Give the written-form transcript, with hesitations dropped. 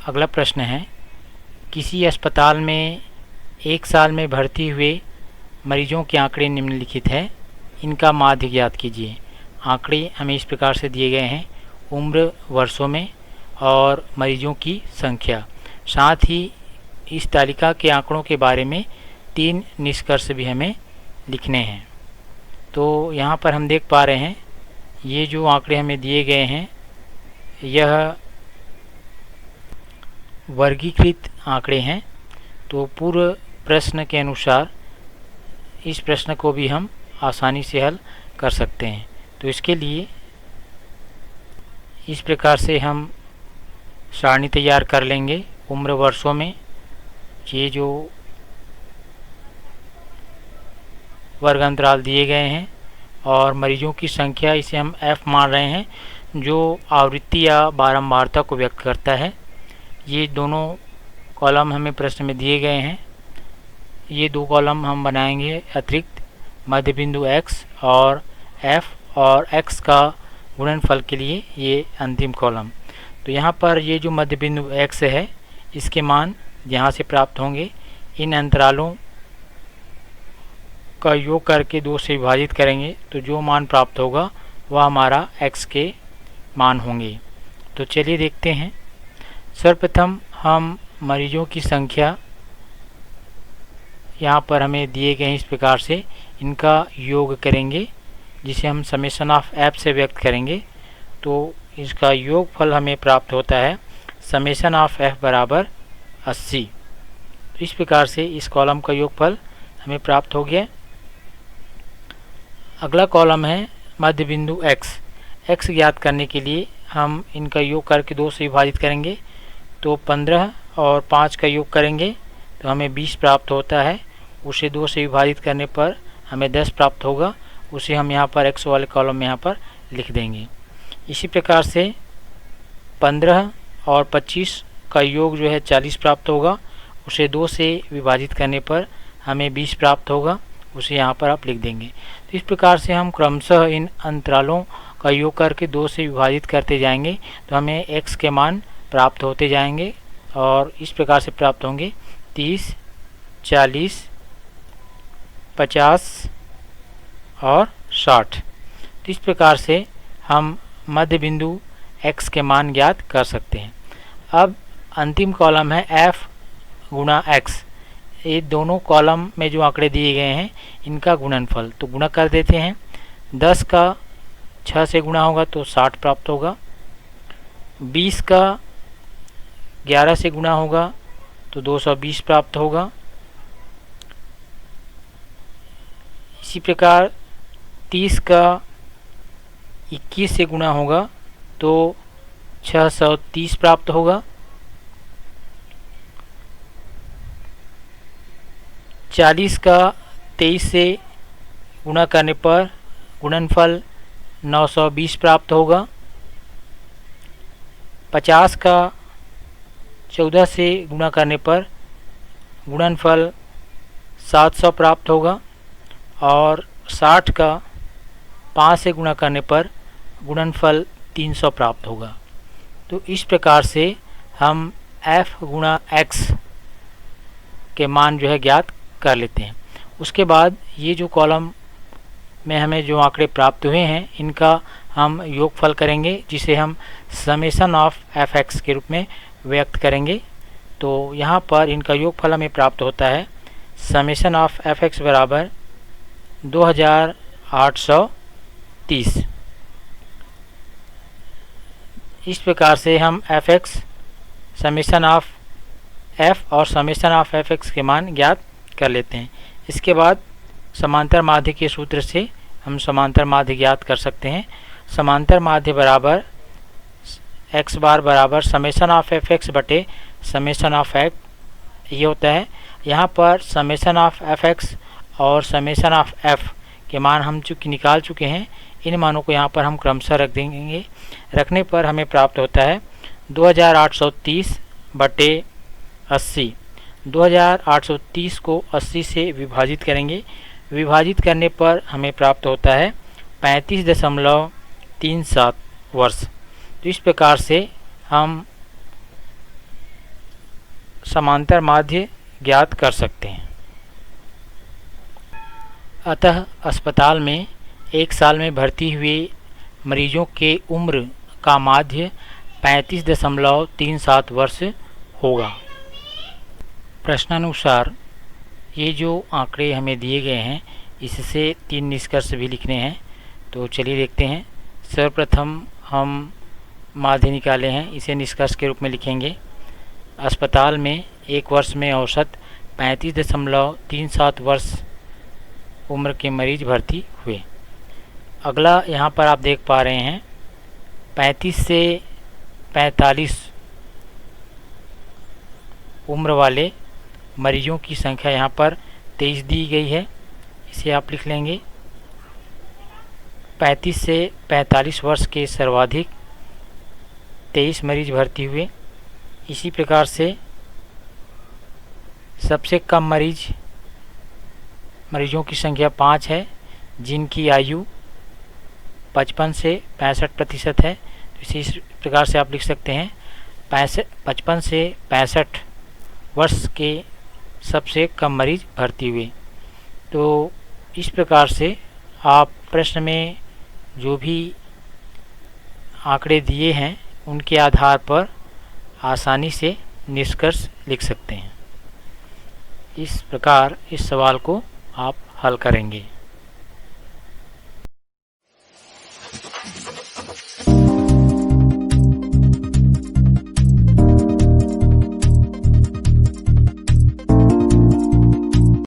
अगला प्रश्न है, किसी अस्पताल में एक साल में भर्ती हुए मरीजों के आंकड़े निम्नलिखित हैं, इनका माध्य ज्ञात कीजिए। आंकड़े हमें इस प्रकार से दिए गए हैं, उम्र वर्षों में और मरीजों की संख्या। साथ ही इस तालिका के आंकड़ों के बारे में 3 निष्कर्ष भी हमें लिखने हैं। तो यहाँ पर हम देख पा रहे हैं, ये जो आंकड़े हमें दिए गए हैं यह वर्गीकृत आंकड़े हैं। तो पूर्व प्रश्न के अनुसार इस प्रश्न को भी हम आसानी से हल कर सकते हैं। तो इसके लिए इस प्रकार से हम सारणी तैयार कर लेंगे। उम्र वर्षों में ये जो वर्ग अंतराल दिए गए हैं और मरीजों की संख्या, इसे हम F मान रहे हैं, जो आवृत्ति या बारंबारता को व्यक्त करता है। ये दोनों कॉलम हमें प्रश्न में दिए गए हैं। ये 2 कॉलम हम बनाएंगे अतिरिक्त, मध्य बिंदु x और F और x का गुणनफल के लिए ये अंतिम कॉलम। तो यहाँ पर ये जो मध्य बिंदु x है, इसके मान यहाँ से प्राप्त होंगे। इन अंतरालों का योग करके 2 से विभाजित करेंगे तो जो मान प्राप्त होगा वह हमारा x के मान होंगे। तो चलिए देखते हैं। सर्वप्रथम हम मरीजों की संख्या यहाँ पर हमें दिए गए हैं इस प्रकार से, इनका योग करेंगे जिसे हम समेशन ऑफ f से व्यक्त करेंगे। तो इसका योगफल हमें प्राप्त होता है समेशन ऑफ f बराबर 80। तो इस प्रकार से इस कॉलम का योगफल हमें प्राप्त हो गया। अगला कॉलम है मध्य बिंदु x ज्ञात करने के लिए हम इनका योग करके 2 से विभाजित करेंगे। तो 15 और 5 का योग करेंगे तो हमें 20 प्राप्त होता है। उसे 2 से विभाजित करने पर हमें 10 प्राप्त होगा। उसे हम यहाँ पर x वाले कॉलम में यहाँ पर लिख देंगे। इसी प्रकार से 15 और 25 का योग जो है 40 प्राप्त होगा। उसे 2 से विभाजित करने पर हमें 20 प्राप्त होगा। उसे यहाँ पर आप लिख देंगे। तो इस प्रकार से हम क्रमशः इन अंतरालों का योग करके 2 से विभाजित करते जाएंगे तो हमें x के मान प्राप्त होते जाएंगे और इस प्रकार से प्राप्त होंगे 30, 40, 50 और 60। तो इस प्रकार से हम मध्य बिंदु x के मान ज्ञात कर सकते हैं। अब अंतिम कॉलम है f गुणा x। ये दोनों कॉलम में जो आंकड़े दिए गए हैं इनका गुणनफल, तो गुणा कर देते हैं। 10 का 6 से गुणा होगा तो 60 प्राप्त होगा। 20 का 11 से गुणा होगा तो 220 प्राप्त होगा। इसी प्रकार 30 का 21 से गुणा होगा तो 630 प्राप्त होगा। 40 का 23 से गुणा करने पर गुणनफल 920 प्राप्त होगा। 50 का 14 से गुणा करने पर गुणनफल 700 प्राप्त होगा और 60 का 5 से गुणा करने पर गुणनफल 300 प्राप्त होगा। तो इस प्रकार से हम f गुणा x के मान जो है ज्ञात कर लेते हैं। उसके बाद ये जो कॉलम में हमें जो आंकड़े प्राप्त हुए हैं इनका हम योगफल करेंगे जिसे हम समेशन ऑफ fx के रूप में व्यक्त करेंगे। तो यहाँ पर इनका योगफल हमें प्राप्त होता है समेशन ऑफ fx बराबर 2830। इस प्रकार से हम fx, समेशन ऑफ f और समेशन ऑफ fx के मान ज्ञात कर लेते हैं। इसके बाद समांतर माध्य के सूत्र से हम समांतर माध्य ज्ञात कर सकते हैं। समांतर माध्य बराबर x बार बराबर समेशन ऑफ fx बटे समेशन ऑफ f ये होता है। यहाँ पर समेशन ऑफ fx और समेशन ऑफ f के मान हम चूँकि निकाल चुके हैं, इन मानों को यहाँ पर हम क्रमशः रख देंगे। रखने पर हमें प्राप्त होता है 2830 बटे 80। 2830 को 80 से विभाजित करेंगे। विभाजित करने पर हमें प्राप्त होता है 35.37 वर्ष। तो इस प्रकार से हम समांतर माध्य ज्ञात कर सकते हैं। अतः अस्पताल में एक साल में भर्ती हुए मरीजों के उम्र का माध्य 35.37 वर्ष होगा। प्रश्नानुसार ये जो आंकड़े हमें दिए गए हैं इससे 3 निष्कर्ष भी लिखने हैं, तो चलिए देखते हैं। सर्वप्रथम हम माध्य निकाले हैं, इसे निष्कर्ष के रूप में लिखेंगे। अस्पताल में एक वर्ष में औसत 35.37 वर्ष उम्र के मरीज भर्ती हुए। अगला यहाँ पर आप देख पा रहे हैं 35 से 45 उम्र वाले मरीजों की संख्या यहाँ पर 23 दी गई है, इसे आप लिख लेंगे। 35 से 45 वर्ष के सर्वाधिक 23 मरीज भर्ती हुए। इसी प्रकार से सबसे कम मरीजों की संख्या 5 है, जिनकी आयु 55 से 65% है। तो इसी प्रकार से आप लिख सकते हैं 55 से 65 वर्ष के सबसे कम मरीज भर्ती हुए। तो इस प्रकार से आप प्रश्न में जो भी आंकड़े दिए हैं उनके आधार पर आसानी से निष्कर्ष लिख सकते हैं। इस प्रकार इस सवाल को आप हल करेंगे।